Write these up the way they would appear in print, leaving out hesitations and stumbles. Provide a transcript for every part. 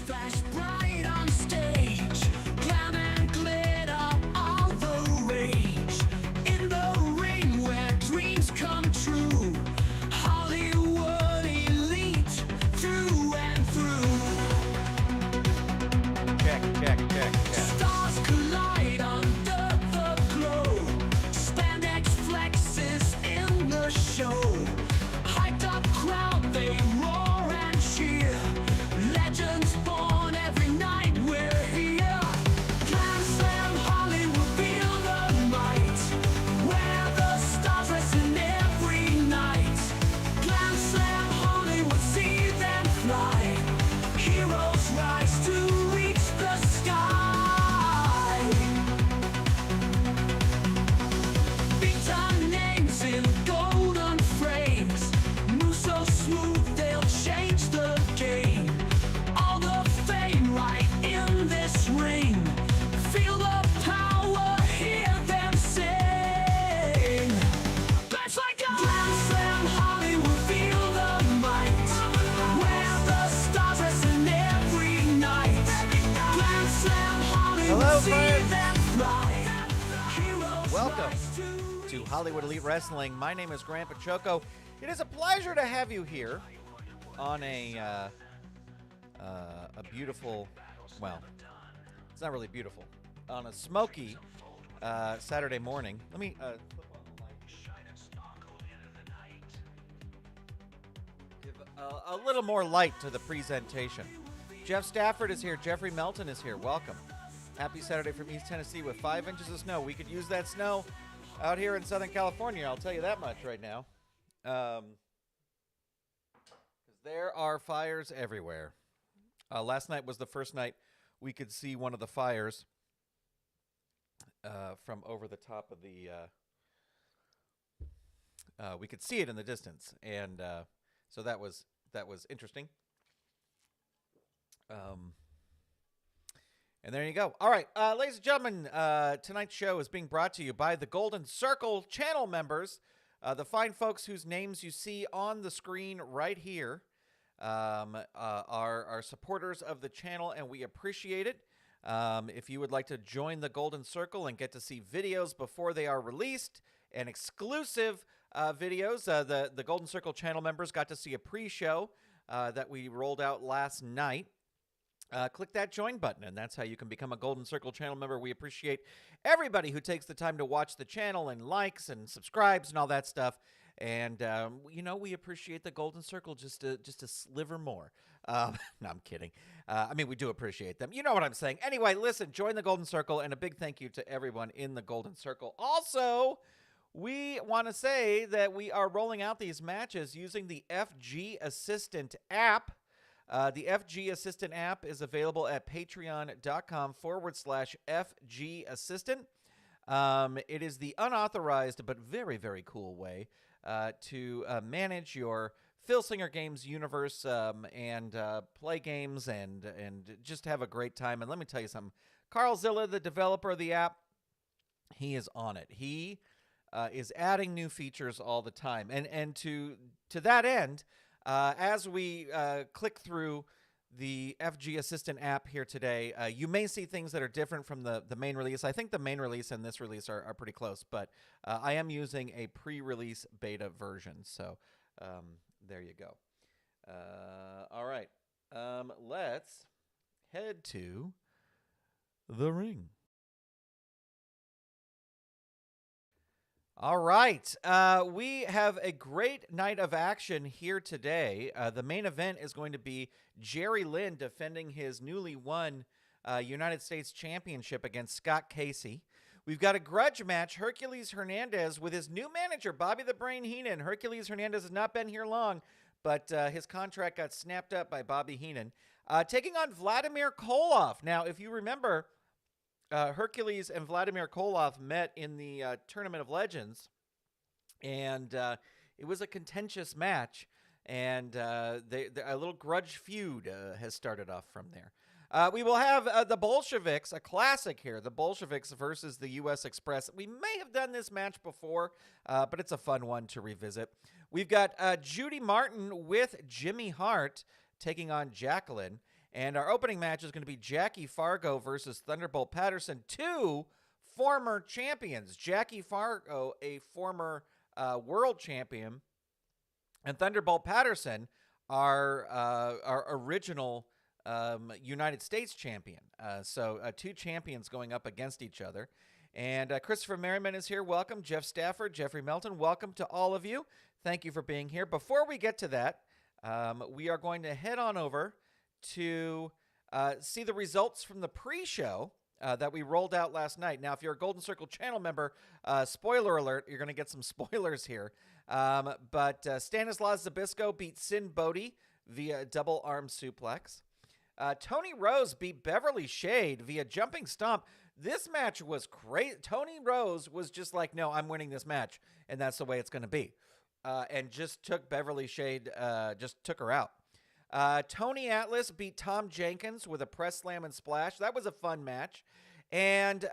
flash bright on stage, glam and glitter, all the rage. In the ring where dreams come true, Hollywood elite through and through. Check. Stars collide under the glow, spandex flexes in the show. Hyped up crowd, they roar and cheer. Legends born every night, we're here. Glam Slam Hollywood, feel the might, where the stars listen every night. Glam Slam Hollywood, see them fly. Heroes rise to reach the sky. Big time names in golden frames, move so smooth they'll change the game. All the fame right in this ring. Feel the power, hear them sing. That's like a Glam Slam Hollywood, feel the might, where the stars listen every night. Glam Slam Hollywood, Hello, see friends. them fly. Heroes Welcome rise to Hollywood Elite Wrestling. My name is Grandpa Choco. It is a pleasure to have you here on a beautiful, well, it's not really beautiful, on a smoky Saturday morning. Let me flip on the light. Give a little more light to the presentation. Jeff Stafford is here. Jeffrey Melton is here. Welcome. Happy Saturday from East Tennessee with 5 inches of snow. We could use that snow out here in Southern California. I'll tell you that much right now. 'Cause there are fires everywhere. Last night was the first night we could see one of the fires from over the top of the. We could see it in the distance, and so that was interesting. And there you go. All right, ladies and gentlemen, tonight's show is being brought to you by the Golden Circle channel members, the fine folks whose names you see on the screen right here. Are supporters of the channel, and we appreciate it. If you would like to join the Golden Circle and get to see videos before they are released and exclusive videos, the Golden Circle channel members got to see a pre-show that we rolled out last night. Click that join button, and that's how you can become a Golden Circle channel member. We appreciate everybody who takes the time to watch the channel and likes and subscribes and all that stuff. And, we appreciate the Golden Circle just a sliver more. No, I'm kidding. I mean, we do appreciate them. You know what I'm saying. Anyway, listen, join the Golden Circle, and a big thank you to everyone in the Golden Circle. Also, we want to say that we are rolling out these matches using the FG Assistant app. The FG Assistant app is available at patreon.com/FG Assistant. It is the unauthorized but very, very cool way to manage your Filsinger Games universe and play games and just have a great time. And let me tell you something. Carl Zilla, the developer of the app, he is on it. He is adding new features all the time. And to that end, as we click through the FG Assistant app here today, you may see things that are different from the main release. I think the main release and this release are pretty close, but I am using a pre-release beta version. So there you go. All right. Let's head to the ring. All right. We have a great night of action here today. The main event is going to be Jerry Lynn defending his newly won United States Championship against Scott Casey. We've got a grudge match, Hercules Hernandez with his new manager, Bobby the Brain Heenan. Hercules Hernandez has not been here long, but his contract got snapped up by Bobby Heenan. Taking on Vladimir Koloff. Now, if you remember, Hercules and Vladimir Koloff met in the Tournament of Legends, and it was a contentious match, and a little grudge feud has started off from there. We will have the Bolsheviks, a classic here, the Bolsheviks versus the U.S. Express. We may have done this match before, but it's a fun one to revisit. We've got Judy Martin with Jimmy Hart taking on Jacqueline. And our opening match is going to be Jackie Fargo versus Thunderbolt Patterson, two former champions. Jackie Fargo, a former world champion, and Thunderbolt Patterson, our original United States champion. So two champions going up against each other. And Christopher Merriman is here. Welcome. Jeff Stafford, Jeffrey Melton, welcome to all of you. Thank you for being here. Before we get to that, we are going to head on over to see the results from the pre-show that we rolled out last night. Now, if you're a Golden Circle channel member, spoiler alert, you're going to get some spoilers here. But Stanislaus Zbyszko beat Sinn Bodhi via double arm suplex. Toni Rose beat Beverly Shade via jumping stomp. This match was crazy. Toni Rose was just like, no, I'm winning this match, and that's the way it's going to be. And just took Beverly Shade, just took her out. Tony Atlas beat Tom Jenkins with a press slam and splash. That was a fun match. And in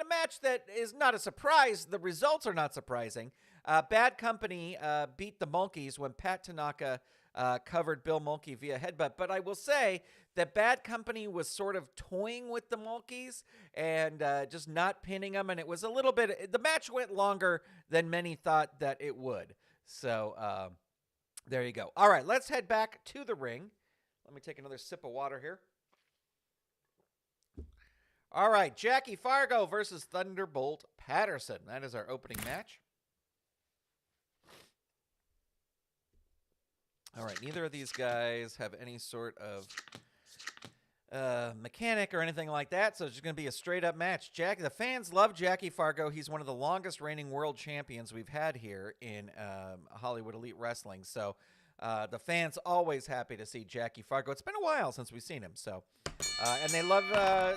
a match that is not a surprise, the results are not surprising. Bad Company beat the Mulkeys when Pat Tanaka covered Bill Mulkey via headbutt. But I will say that Bad Company was sort of toying with the Mulkeys and just not pinning them. And it was a little bit, the match went longer than many thought that it would. So there you go. All right, let's head back to the ring. Let me take another sip of water here. All right, Jackie Fargo versus Thunderbolt Patterson. That is our opening match. All right, neither of these guys have any sort of mechanic or anything like that, so it's just going to be a straight-up match. The fans love Jackie Fargo. He's one of the longest reigning world champions we've had here in Hollywood Elite Wrestling, so the fans always happy to see Jackie Fargo. It's been a while since we've seen him, so and they love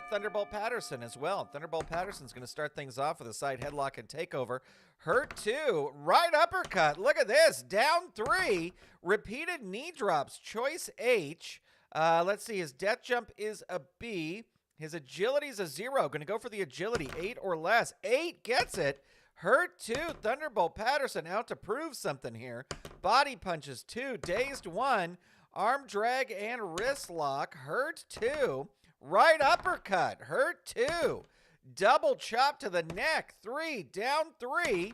Thunderbolt Patterson as well. Thunderbolt Patterson's going to start things off with a side headlock and takeover. Hurt 2, right uppercut. Look at this, down 3, repeated knee drops. Choice H. Let's see, his death jump is a B. His agility is a 0. Going to go for the agility, 8 or less. 8 gets it. Hurt 2, Thunderbolt Patterson out to prove something here. Body punches 2, dazed 1, arm drag and wrist lock. Hurt 2, right uppercut. Hurt 2, double chop to the neck. 3, down 3.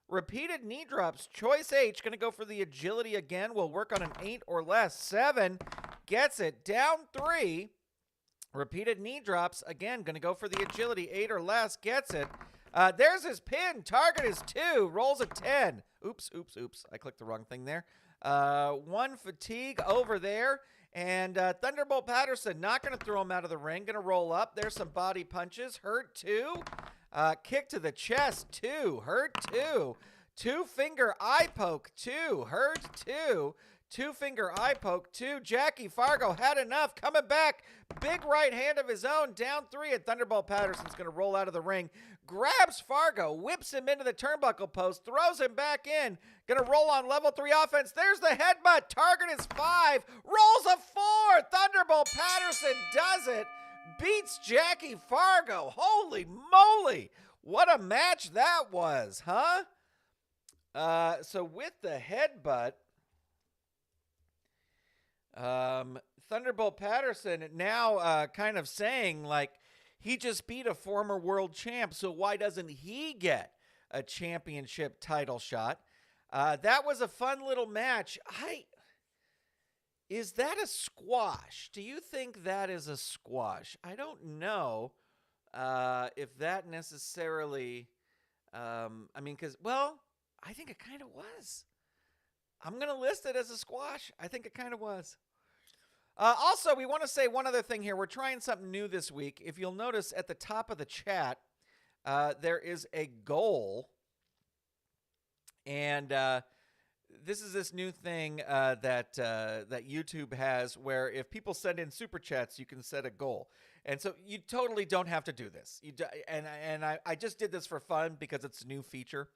Repeated knee drops. Choice H, going to go for the agility again. We'll work on an 8 or less. 7 gets it. Down 3. Repeated knee drops. Again, going to go for the agility. 8 or less. Gets it. There's his pin. Target is 2. Rolls a 10. Oops. I clicked the wrong thing there. 1 fatigue over there. And Thunderbolt Patterson not going to throw him out of the ring. Going to roll up. There's some body punches. Hurt 2. Kick to the chest, 2. Hurt 2. 2-finger eye poke, 2. Hurt 2. 2-finger eye poke, 2. Jackie Fargo had enough. Coming back. Big right hand of his own. Down 3. And Thunderbolt Patterson's going to roll out of the ring. Grabs Fargo. Whips him into the turnbuckle post. Throws him back in. Going to roll on level 3 offense. There's the headbutt. Target is 5. Rolls a 4. Thunderbolt Patterson does it. Beats Jackie Fargo. Holy moly. What a match that was, huh? So with the headbutt, Thunderbolt Patterson now kind of saying, like, he just beat a former world champ, so why doesn't he get a championship title shot? That was a fun little match. Is that a squash? Do you think that is a squash? I don't know if that necessarily, because, well, I think it kind of was. I'm going to list it as a squash. I think it kind of was. Also, we want to say one other thing here. We're trying something new this week. If you'll notice at the top of the chat, there is a goal. And this is this new thing that YouTube has where if people send in super chats, you can set a goal. And so you totally don't have to do this. I just did this for fun because it's a new feature.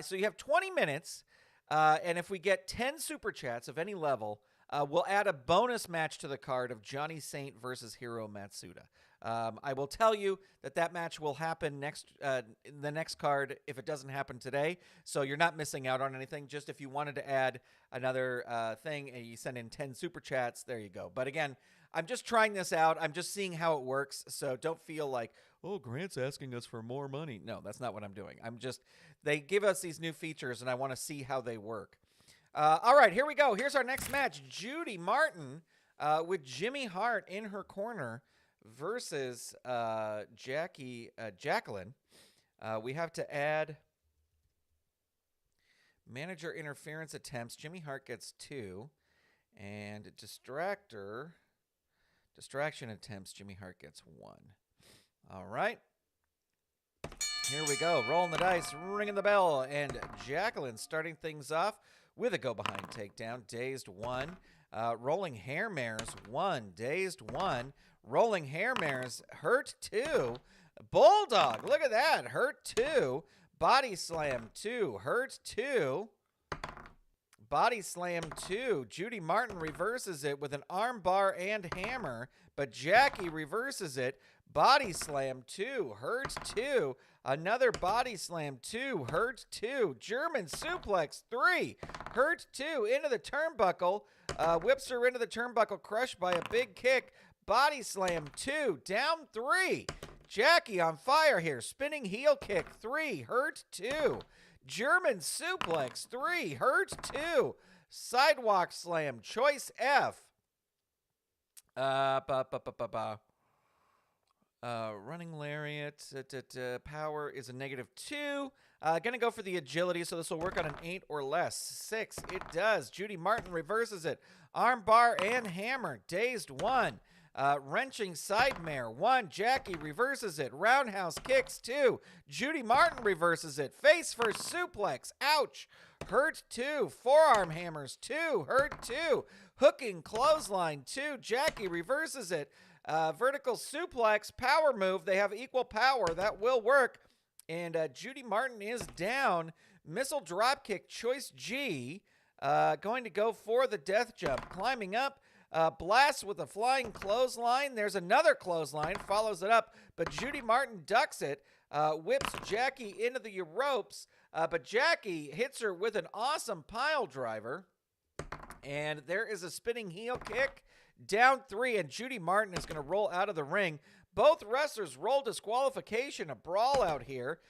So you have 20 minutes. And if we get 10 super chats of any level, we'll add a bonus match to the card of Johnny Saint versus Hiro Matsuda. I will tell you that match will happen in the next card if it doesn't happen today. So you're not missing out on anything. Just if you wanted to add another thing and you send in 10 super chats, there you go. But again, I'm just trying this out. I'm just seeing how it works. So don't feel like, oh, Grant's asking us for more money. No, that's not what I'm doing. They give us these new features and I want to see how they work. All right, here we go. Here's our next match. Judy Martin with Jimmy Hart in her corner versus Jacqueline. We have to add manager interference attempts. Jimmy Hart gets 2. And distraction attempts. Jimmy Hart gets 1. All right. Here we go. Rolling the dice, ringing the bell. And Jacqueline starting things off with a go-behind takedown. Dazed 1. Rolling hair mares 1. Dazed 1. Rolling hair mares. Hurt 2. Bulldog. Look at that. Hurt 2. Body slam 2. Hurt 2. Body slam 2. Judy Martin reverses it with an arm bar and hammer, but Jackie reverses it. Body slam 2. Hurt 2. Another body slam 2. Hurt 2. German suplex 3. Hurt 2. Into the turnbuckle. Whips her into the turnbuckle, crushed by a big kick. Body slam 2. Down 3. Jackie on fire here. Spinning heel kick 3. Hurt 2. German suplex 3. Hurt 2. Sidewalk slam. Choice F. Running lariat. Power is a -2. Gonna go for the agility, so this will work on an 8 or less. 6. It does. Judy Martin reverses it. Arm bar and hammer. Dazed 1. Wrenching side mare 1. Jackie reverses it. Roundhouse kicks 2. Judy Martin reverses it. Face first suplex. Ouch. Hurt 2. Forearm hammers 2. Hurt 2. Hooking clothesline 2. Jackie reverses it. Vertical suplex. Power move. They have equal power. That will work. And Judy Martin is down. Missile dropkick. Choice G. Going to go for the death jump. Climbing up. Blast with a flying clothesline. There's another clothesline. Follows it up, but Judy Martin ducks it. Whips Jackie into the ropes, but Jackie hits her with an awesome pile driver. And there is a spinning heel kick. Down 3, and Judy Martin is going to roll out of the ring. Both wrestlers roll disqualification. A brawl out here.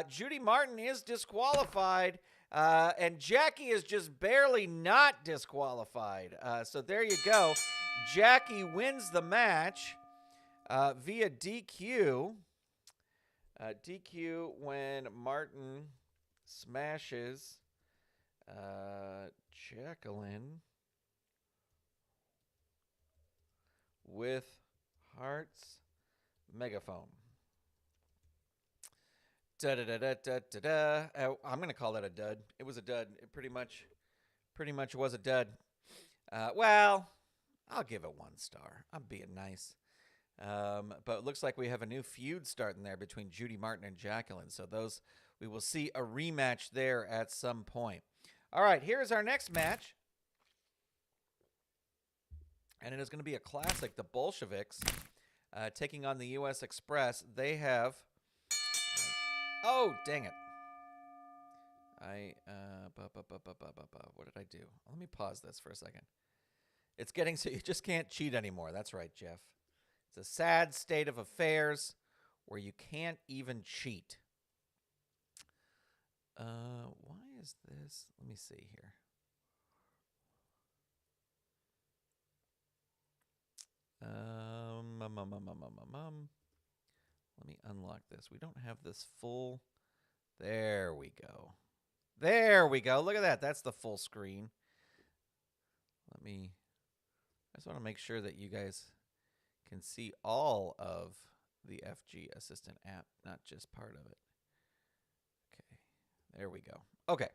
Judy Martin is disqualified. And Jackie is just barely not disqualified. So there you go. Jackie wins the match via DQ. DQ when Martin smashes Jacqueline with Hart's megaphone. I'm going to call that a dud. It was a dud. It pretty much was a dud. Well, I'll give it 1 star. I'm being nice. But it looks like we have a new feud starting there between Judy Martin and Jacqueline. So we will see a rematch there at some point. All right, here's our next match. And it is going to be a classic, the Bolsheviks taking on the U.S. Express. They have... Oh, dang it. What did I do? Let me pause this for a second. It's getting so you just can't cheat anymore. That's right, Jeff. It's a sad state of affairs where you can't even cheat. Why is this? Let me see here. Let me unlock this. We don't have this full. There we go. There we go. Look at that. That's the full screen. I just want to make sure that you guys can see all of the FG Assistant app, not just part of it. Okay. There we go. Okay.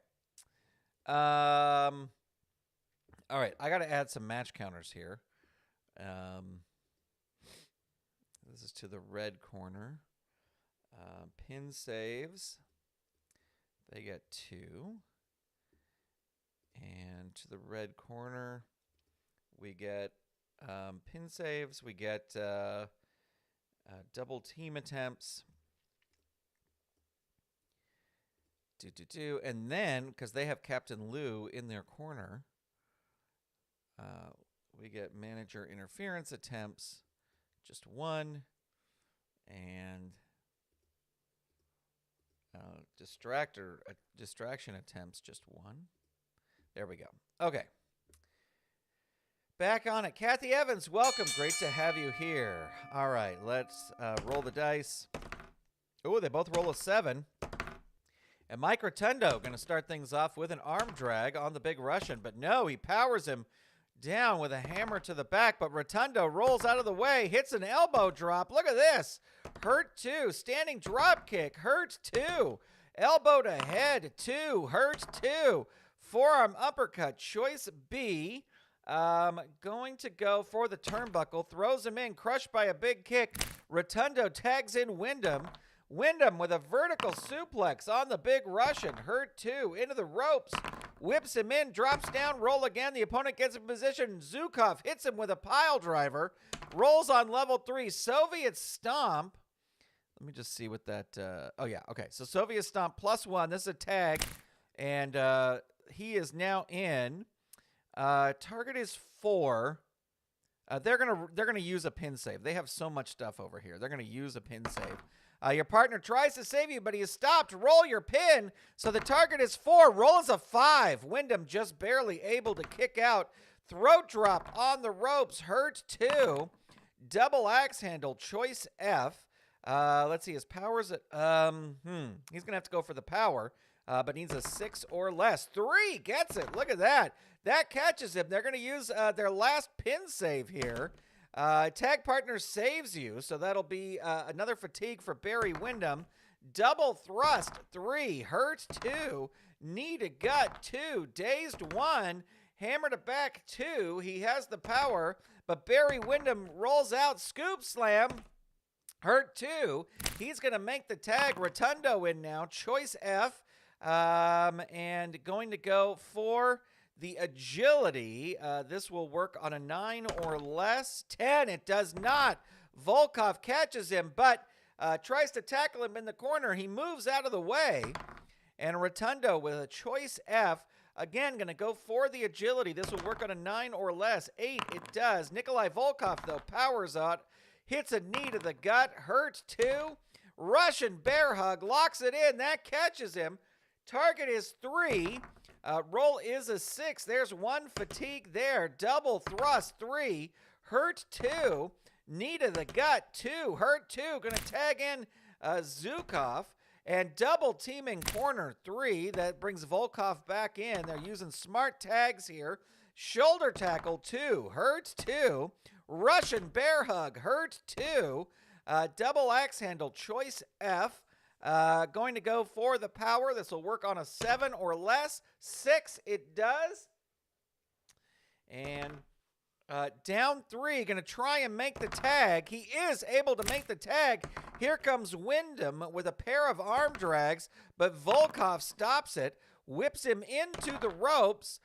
All right. I got to add some match counters here. This is to the red corner. Pin saves. They get 2. And to the red corner, We get pin saves. We get double team attempts. And then, because they have Captain Lou in their corner, we get manager interference attempts, just one, and distraction attempts, just one. There we go. Okay. Back on it. Kathy Evans, welcome. Great to have you here. All right, let's roll the dice. Oh, they both roll a 7. And Mike Rotundo going to start things off with an arm drag on the big Russian. But no, he powers him down with a hammer to the back. But Rotundo rolls out of the way, hits an elbow drop. Look at this. Hurt 2. Standing drop kick. Hurt 2. Elbow to head 2. Hurt 2. Forearm uppercut. Choice B. Going to go for the turnbuckle. Throws him in. Crushed by a big kick. Rotundo tags in Wyndham. Wyndham with a vertical suplex on the big Russian. Hurt 2 into the ropes. Whips him in. Drops down. Roll again. The opponent gets in position. Zukov hits him with a pile driver. Rolls on level 3. Soviet Stomp. Let me just see what that... oh, yeah. Okay. So Soviet Stomp +1. This is a tag. And he is now in. Target is 4. They're gonna use a pin save. They have so much stuff over here. They're gonna use a pin save. Your partner tries to save you, but he is stopped. Roll your pin. So the target is 4. Roll is a 5. Wyndham just barely able to kick out. Throat drop on the ropes. Hurt 2. Double axe handle. Choice F. Let's see. His power's at... He's gonna have to go for the power. But needs a 6 or less. 3 gets it. Look at that. That catches him. They're going to use their last pin save here. Tag partner saves you, so that'll be another fatigue for Barry Wyndham. Double thrust, 3. Hurt 2. Knee to gut, 2. Dazed, 1. Hammer to back, 2. He has the power, but Barry Wyndham rolls out. Scoop slam. Hurt 2. He's going to make the tag. Rotundo in now. Choice F. And going to go for the agility. This will work on a 9 or less. 10. It does not. Volkov catches him, but tries to tackle him in the corner. He moves out of the way. And Rotundo with a choice F. Again, going to go for the agility. This will work on a 9 or less. 8. It does. Nikolai Volkov, though, powers out. Hits a knee to the gut. Hurts 2. Russian bear hug. Locks it in. That catches him. Target is 3. Roll is a 6. There's 1 fatigue there. Double thrust, 3. Hurt 2. Knee to the gut, 2. Hurt 2. Going to tag in Zukov. And double teaming corner, 3. That brings Volkov back in. They're using smart tags here. Shoulder tackle, 2. Hurt 2. Russian bear hug. Hurt 2. Double axe handle. Choice F. Going to go for the power. This will work on a 7 or less. 6, it does. And down 3, going to try and make the tag. He is able to make the tag. Here comes Wyndham with a pair of arm drags, but Volkov stops it, whips him into the ropes,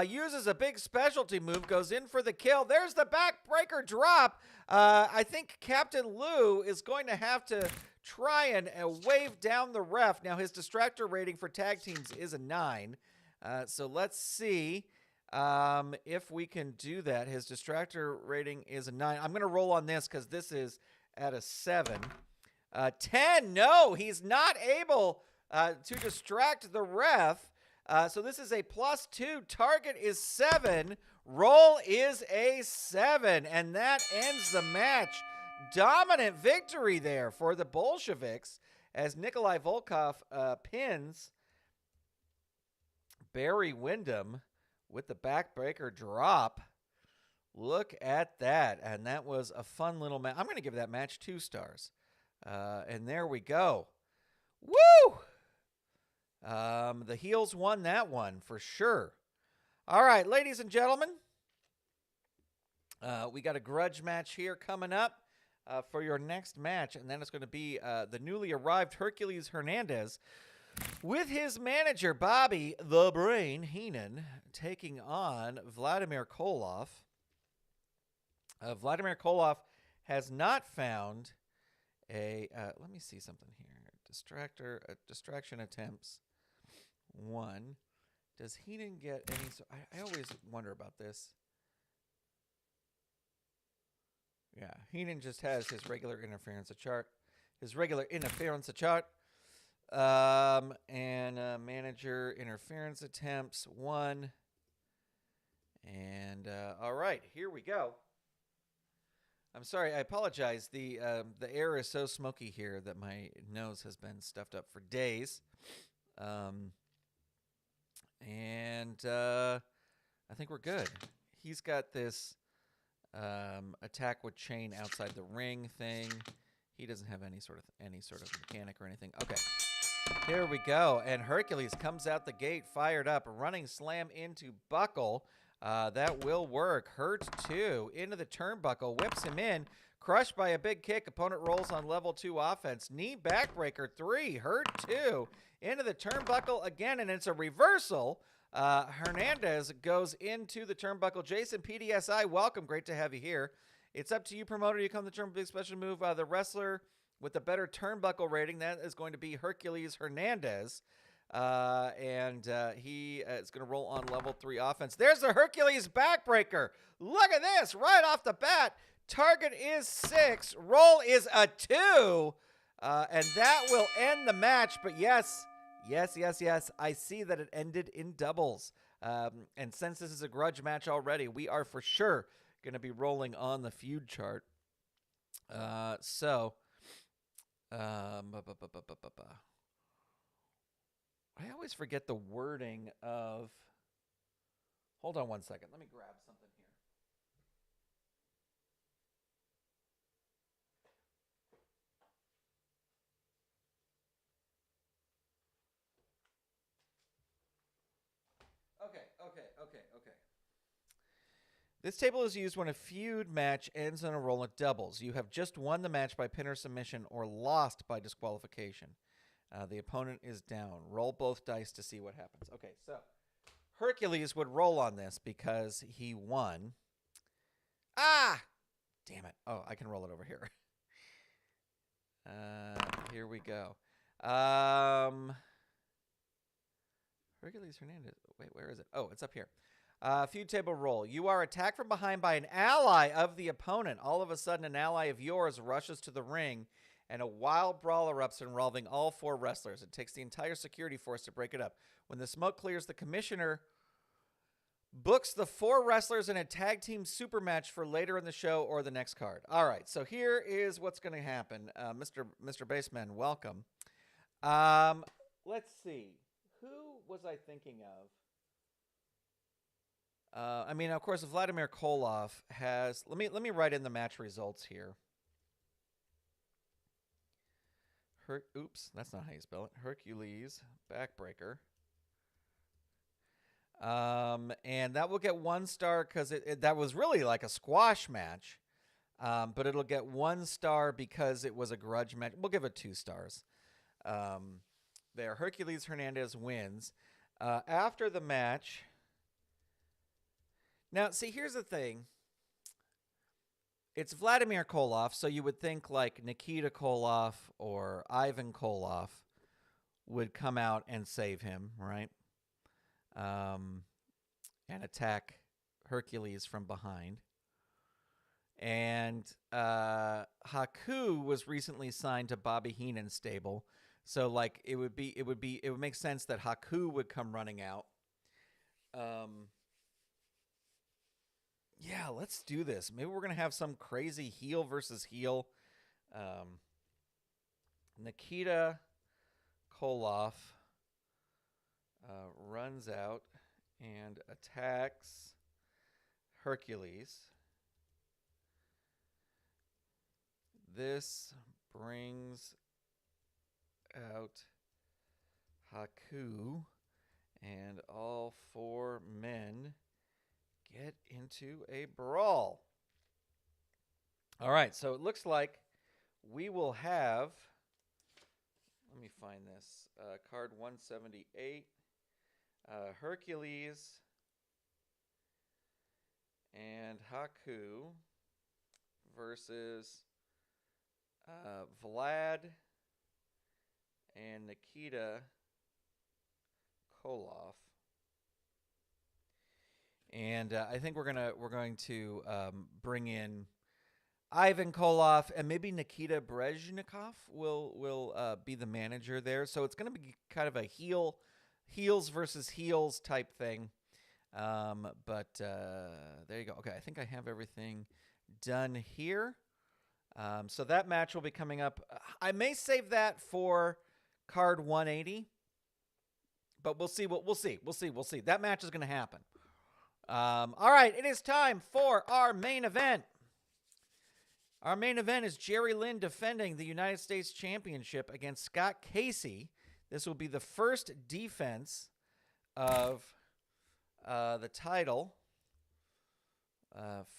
uses a big specialty move, goes in for the kill. There's the backbreaker drop. I think Captain Lou is going to have to try and wave down the ref. Now, his distractor rating for tag teams is a 9. So let's see if we can do that. His distractor rating is a 9. I'm going to roll on this because this is at a 7. 10. No, he's not able to distract the ref. So this is a +2. Target is 7. Roll is a 7. And that ends the match. Dominant victory there for the Bolsheviks as Nikolai Volkov pins Barry Wyndham with the backbreaker drop. Look at that. And that was a fun little match. I'm going to give that match 2 stars. And there we go. Woo! The heels won that one for sure. All right, ladies and gentlemen. We got a grudge match here coming up. For your next match, and then it's going to be the newly arrived Hercules Hernandez with his manager, Bobby the Brain Heenan, taking on Vladimir Koloff. Vladimir Koloff has not found a. Let me see something here. Distraction attempts. 1. Does Heenan get any? I always wonder about this. Yeah, Heenan just has his regular interference chart. And manager interference attempts 1. And all right, here we go. I'm sorry, I apologize. The air is so smoky here that my nose has been stuffed up for days. And I think we're good. He's got this attack with chain outside the ring thing. He doesn't have any sort of mechanic or anything. Okay, here we go. And Hercules comes out the gate, fired up, running slam into Buckle. That will work. Hurt 2 into the turnbuckle, whips him in, crushed by a big kick. Opponent rolls on level 2 offense. Knee backbreaker 3, Hurt 2 into the turnbuckle again, and it's a reversal. Hernandez goes into the turnbuckle. Jason, PDSI, welcome. Great to have you here. It's up to you, promoter. You come to the turnbuckle big special move. The wrestler with the better turnbuckle rating, that is going to be Hercules Hernandez. He is going to roll on level 3 offense. There's the Hercules backbreaker. Look at this right off the bat. Target is 6. Roll is a 2. And that will end the match. But yes. I see that it ended in doubles. And since this is a grudge match already, we are for sure going to be rolling on the feud chart. I always forget the wording of... Hold on one second. Let me grab something here. Okay. This table is used when a feud match ends in a roll of doubles. You have just won the match by pin or submission or lost by disqualification. The opponent is down. Roll both dice to see what happens. Okay, so Hercules would roll on this because he won. Ah! Damn it. Oh, I can roll it over here. Here we go. Hercules Hernandez. Wait, where is it? Oh, it's up here. Feud table roll. You are attacked from behind by an ally of the opponent. All of a sudden, an ally of yours rushes to the ring, and a wild brawl erupts involving all 4 wrestlers. It takes the entire security force to break it up. When the smoke clears, the commissioner books the 4 wrestlers in a tag team super match for later in the show or the next card. All right, so here is what's going to happen. Mr. Baseman, welcome. Let's see. Who was I thinking of? Of course, Vladimir Koloff has... Let me write in the match results here. Oops, that's not how you spell it. Hercules, backbreaker. And that will get 1 star because that was really like a squash match. But it'll get 1 star because it was a grudge match. We'll give it 2 stars. There, Hercules Hernandez wins. After the match... Now, see, here's the thing. It's Vladimir Koloff, so you would think like Nikita Koloff or Ivan Koloff would come out and save him, right? And attack Hercules from behind. And Haku was recently signed to Bobby Heenan's stable, so like it would make sense that Haku would come running out. Yeah, let's do this. Maybe we're going to have some crazy heel versus heel. Nikita Koloff runs out and attacks Hercules. This brings out Haku, and all 4 men get into a brawl. All right, so it looks like we will have, let me find this, card 178, Hercules and Haku versus Vlad and Nikita Koloff. And I think we're going to bring in Ivan Koloff, and maybe Nikita Brezhnikov will be the manager there. So it's going to be kind of a heels versus heels type thing. But there you go. Okay, I think I have everything done here. So that match will be coming up. I may save that for card 180, but we'll see. We'll see. That match is going to happen. All right, it is time for our main event. Our main event is Jerry Lynn defending the United States Championship against Scott Casey. This will be the first defense of the title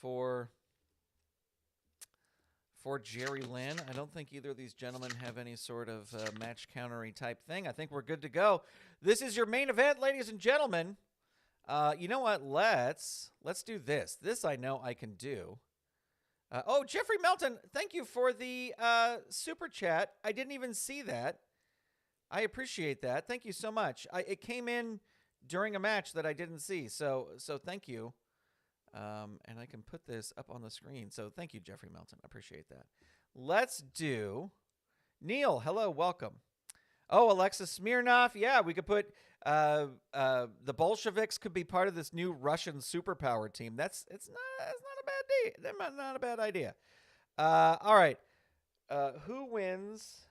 for Jerry Lynn. I don't think either of these gentlemen have any sort of match countery type thing. I think we're good to go. This is your main event, ladies and gentlemen. You know what? Let's do this. This I know I can do. Oh, Jeffrey Melton, thank you for the super chat. I didn't even see that. I appreciate that. Thank you so much. It came in during a match that I didn't see, so thank you. And I can put this up on the screen. So thank you, Jeffrey Melton. I appreciate that. Let's do Neil. Hello, welcome. Oh, Alexis Smirnov. Yeah, we could put the Bolsheviks could be part of this new Russian superpower team. It's not a bad idea. All right. Who wins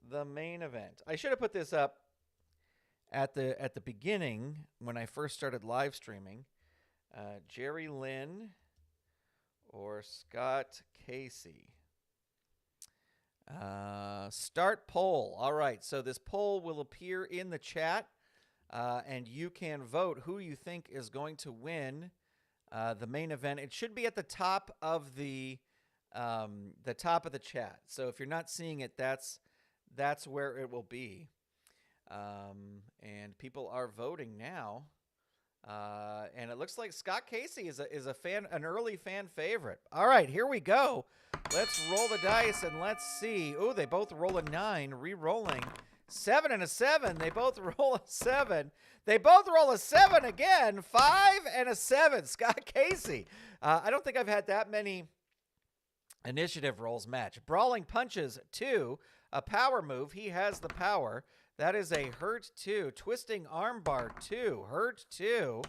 the main event? I should have put this up at the beginning when I first started live streaming. Jerry Lynn or Scott Casey? Start poll. All right, so this poll will appear in the chat, and you can vote who you think is going to win the main event. It should be at the top of the chat. So if you're not seeing it, that's where it will be. And people are voting now. And it looks like Scott Casey is an early fan favorite. All right, here we go. Let's roll the dice and let's see. Oh, they both roll a 9, re-rolling. 7 and a 7. They both roll a 7. They both roll a 7 again. 5 and a 7. Scott Casey. I don't think I've had that many initiative rolls match. Brawling Punches 2. A power move. He has the power. That is a hurt 2. Twisting Armbar 2. Hurt 2.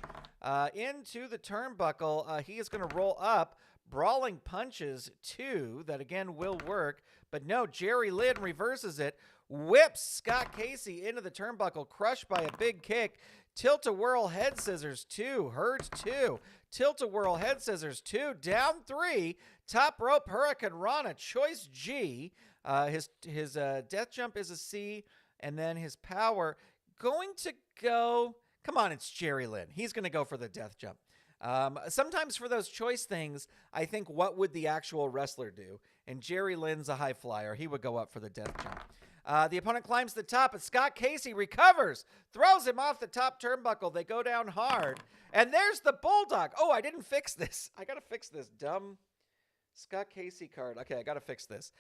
Into the turnbuckle. He is going to roll up. Brawling Punches 2. That again will work. But no, Jerry Lynn reverses it. Whips Scott Casey into the turnbuckle. Crushed by a big kick. Tilt-a-whirl Head Scissors 2. Hurt 2. Tilt-a-whirl Head Scissors 2. Down 3. Top Rope Hurricane Rana. Choice G. His death jump is a C. And then his power going to go. Come on, it's Jerry Lynn. He's going to go for the death jump. Sometimes for those choice things, I think, what would the actual wrestler do? And Jerry Lynn's a high flyer. He would go up for the death jump. The opponent climbs the top, but Scott Casey recovers, throws him off the top turnbuckle. They go down hard. And there's the Bulldog. Oh, I didn't fix this. I got to fix this dumb Scott Casey card. Okay, I got to fix this.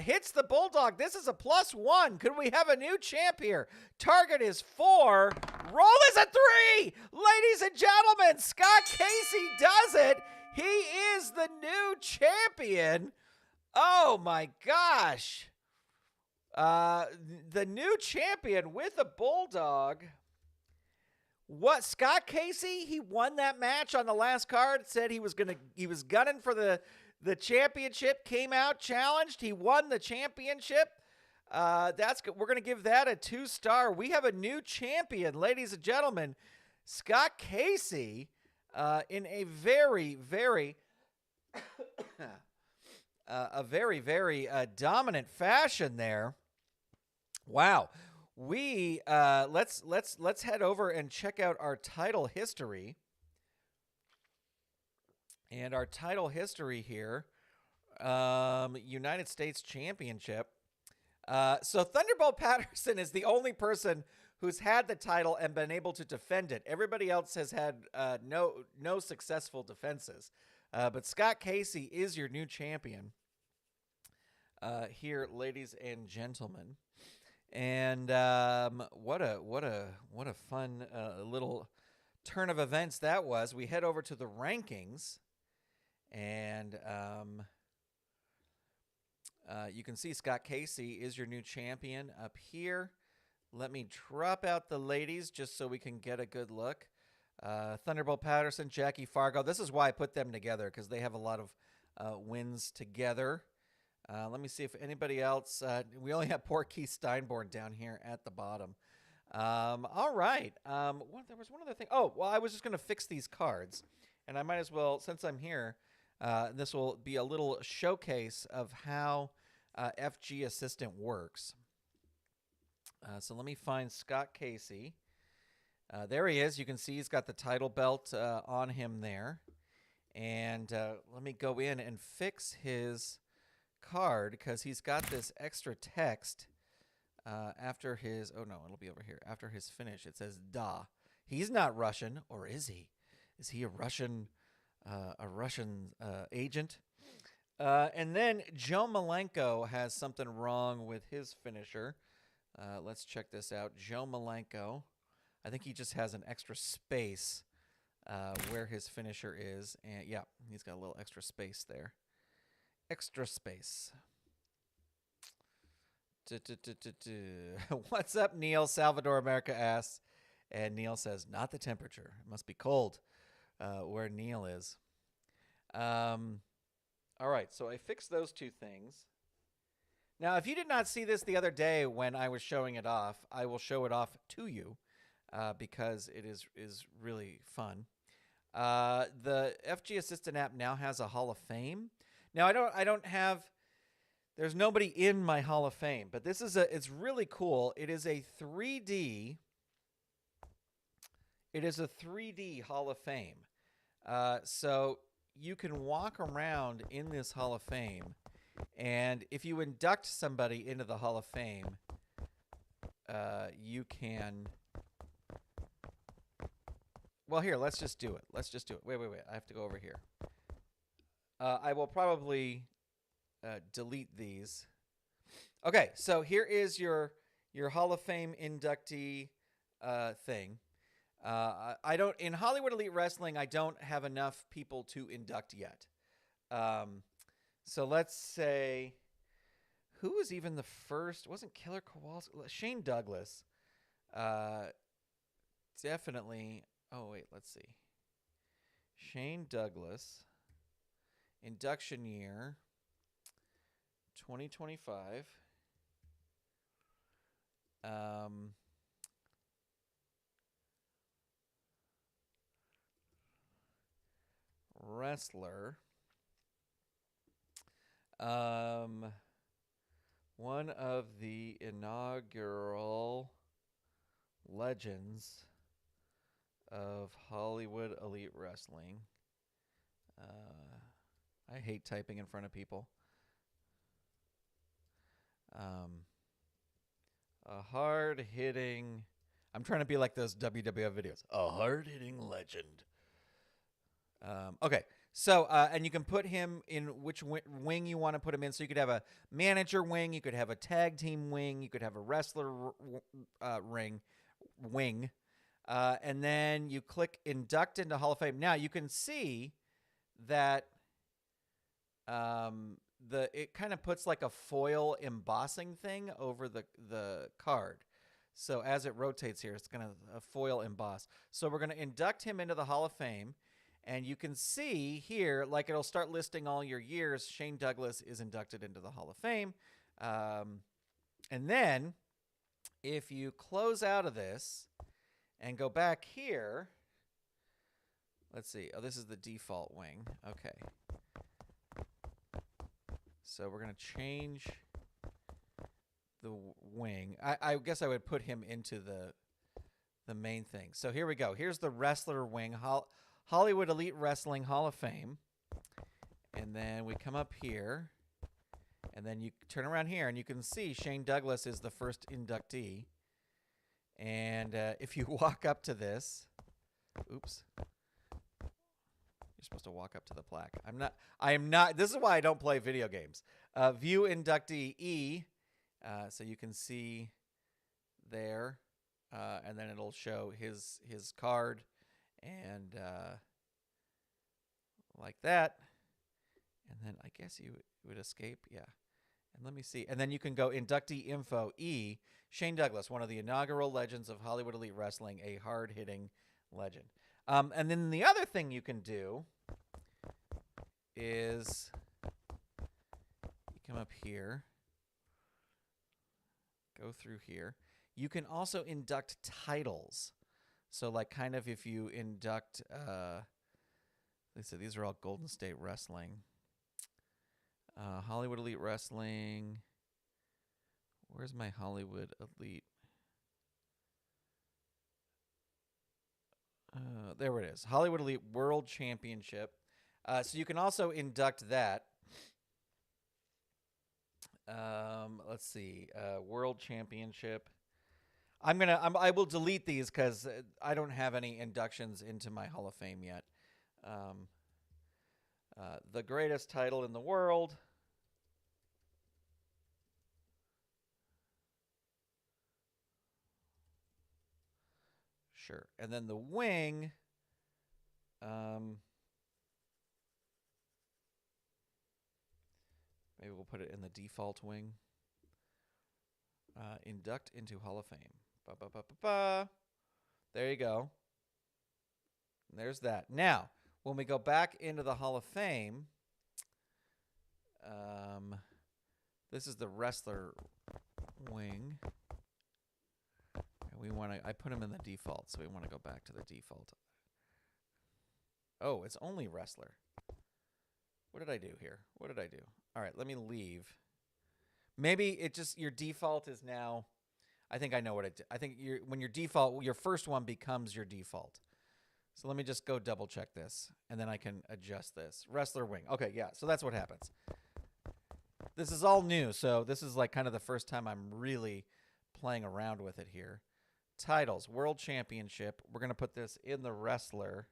Hits the Bulldog. This is a +1. Could we have a new champ here? Target is 4. Roll is a 3. Ladies and gentlemen, Scott Casey does it. He is the new champion. Oh, my gosh. The new champion with a Bulldog. What, Scott Casey? He won that match on the last card. Said he was gunning for the championship, came out, challenged. He won the championship. That's good. We're going to give that a 2-star. We have a new champion, ladies and gentlemen. Scott Casey in a very, very, very dominant fashion there. Wow. We let's head over and check out our title history. And our title history here, United States Championship. So Thunderbolt Patterson is the only person who's had the title and been able to defend it. Everybody else has had no successful defenses. But Scott Casey is your new champion here, ladies and gentlemen. And what a fun little turn of events that was. We head over to the rankings, and you can see Scott Casey is your new champion up here. Let me drop out the ladies just so we can get a good look. Thunderbolt, Patterson, Jackie, Fargo. This is why I put them together, because they have a lot of wins together. Let me see if anybody else. We only have poor Keith Steinborn down here at the bottom. All right. There was one other thing. Oh, well, I was just going to fix these cards. And I might as well, since I'm here, this will be a little showcase of how FG Assistant works. So let me find Scott Casey. There he is. You can see he's got the title belt on him there. And let me go in and fix his card, because he's got this extra text after his, oh no, it'll be over here. After his finish, it says "Da." He's not Russian, or is he? Is he a Russian agent? And then Joe Malenko has something wrong with his finisher. Let's check this out. Joe Malenko, I think he just has an extra space where his finisher is. And yeah, he's got a little extra space there. Extra space. What's up, Neil? Salvador America asks. And Neil says, not the temperature. It must be cold where Neil is. All right, so I fixed those two things. Now, if you did not see this the other day when I was showing it off, I will show it off to you because it is really fun. The FG Assistant app now has a Hall of Fame. Now, I don't have, there's nobody in my Hall of Fame, but this is it's really cool. It is a 3D Hall of Fame. So you can walk around in this Hall of Fame, and if you induct somebody into the Hall of Fame, you can, well, here, let's just do it. Wait. I have to go over here. I will probably delete these. Okay, so here is your Hall of Fame inductee thing. I don't, in Hollywood Elite Wrestling, I don't have enough people to induct yet. So let's say, who was even the first? It wasn't Killer Kowalski? Shane Douglas. Definitely. Oh wait, let's see. Shane Douglas. Induction year 2025. Wrestler. One of the inaugural legends of Hollywood Elite Wrestling. I hate typing in front of people. A hard-hitting... I'm trying to be like those WWF videos. A hard-hitting legend. Okay, so, and you can put him in which wing you want to put him in. So you could have a manager wing, you could have a tag team wing, you could have a wrestler wing. And then you click induct into Hall of Fame. Now you can see that it kind of puts like a foil embossing thing over the card. So as it rotates here, it's going to foil emboss. So we're going to induct him into the Hall of Fame. And you can see here, like it'll start listing all your years. Shane Douglas is inducted into the Hall of Fame. And then if you close out of this and go back here, let's see. Oh, this is the default wing. Okay. So we're going to change the wing. I guess I would put him into the main thing. So here we go. Here's the wrestler wing, Hollywood Elite Wrestling Hall of Fame. And then we come up here. And then you turn around here, and you can see Shane Douglas is the first inductee. And if you walk up to this, oops. You're supposed to walk up to the plaque. I am not. This is why I don't play video games. View inductee E. So you can see there, and then it'll show his card, and like that. And then I guess you would escape. Yeah. And let me see. And then you can go inductee info E. Shane Douglas, one of the inaugural legends of Hollywood Elite Wrestling, a hard-hitting legend. And then the other thing you can do is you come up here, go through here. You can also induct titles. So like kind of if you induct, let's see, these are all Golden State Wrestling. Hollywood Elite Wrestling. Where's my Hollywood Elite? There it is. Hollywood Elite World Championship. So you can also induct that. Let's see. World Championship. I will delete these because I don't have any inductions into my Hall of Fame yet. The greatest title in the world. Sure. And then the wing, maybe we'll put it in the default wing. Induct into Hall of Fame. Ba-ba-ba-ba-ba. There you go. And there's that. Now, when we go back into the Hall of Fame, this is the wrestler wing. I put him in the default, so we want to go back to the default. Oh, it's only wrestler. What did I do here? What did I do? All right, let me leave. Maybe it just, your default is now, I think I know what it did. I think when your default, your first one becomes your default. So let me just go double check this, and then I can adjust this. Wrestler wing. Okay, yeah, so that's what happens. This is all new, so this is like kind of the first time I'm really playing around with it here. Titles, World Championship. We're going to put this in the wrestler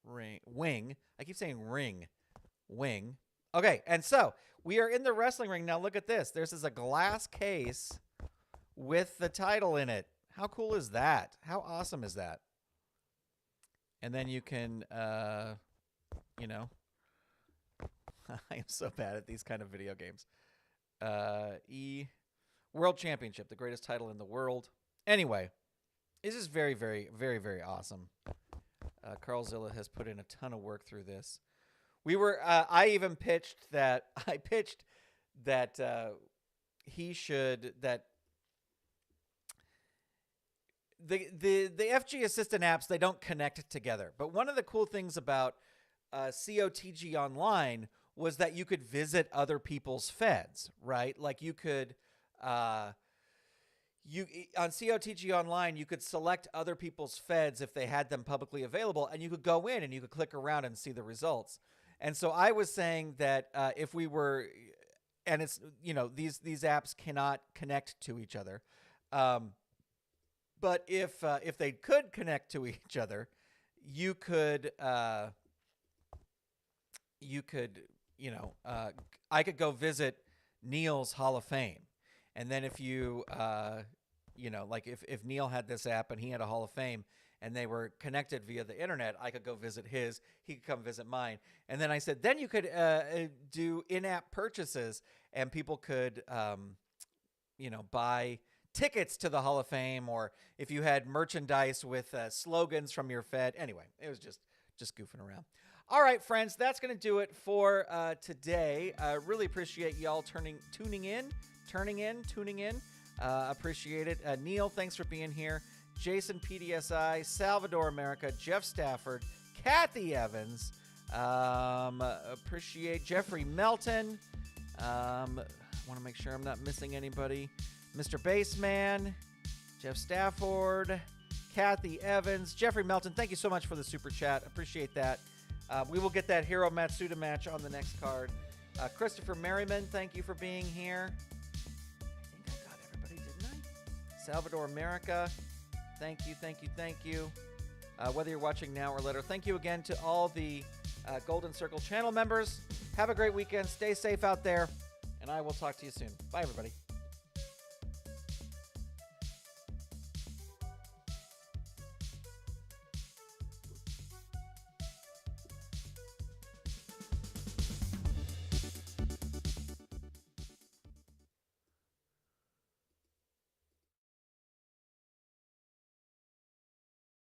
wing. I keep saying ring. Wing. Okay, and so we are in the wrestling ring. Now look at this. This is a glass case with the title in it. How cool is that? How awesome is that? And then you can, you know, I am so bad at these kind of video games. World Championship, the greatest title in the world. Anyway, this is very, very, very, very awesome. Carl Zilla has put in a ton of work through this. I even pitched that, he should, that the FG assistant apps, they don't connect together. But one of the cool things about COTG Online was that you could visit other people's feds, right? Like you could, on COTG Online, you could select other people's feds if they had them publicly available, and you could go in and you could click around and see the results. And so I was saying that if we were, and it's, you know, these apps cannot connect to each other, but if they could connect to each other, you could, I could go visit Neil's Hall of Fame. And then if you, like if Neil had this app and he had a Hall of Fame and they were connected via the internet, I could go visit his, he could come visit mine. And then I said, then you could do in-app purchases and people could, buy tickets to the Hall of Fame, or if you had merchandise with slogans from your Fed. Anyway, it was just goofing around. All right, friends, that's going to do it for today. Really appreciate y'all tuning in. Appreciate it. Neil, thanks for being here. Jason PDSI, Salvador America, Jeff Stafford, Kathy Evans. Appreciate Jeffrey Melton. Want to make sure I'm not missing anybody. Mr. Baseman, Jeff Stafford, Kathy Evans, Jeffrey Melton. Thank you so much for the super chat. Appreciate that. We will get that Hiro Matsuda match on the next card. Christopher Merriman, thank you for being here. I think I got everybody, didn't I? Salvador America. Thank you, thank you, thank you. Whether you're watching now or later, thank you again to all the Golden Circle channel members. Have a great weekend. Stay safe out there, and I will talk to you soon. Bye, everybody.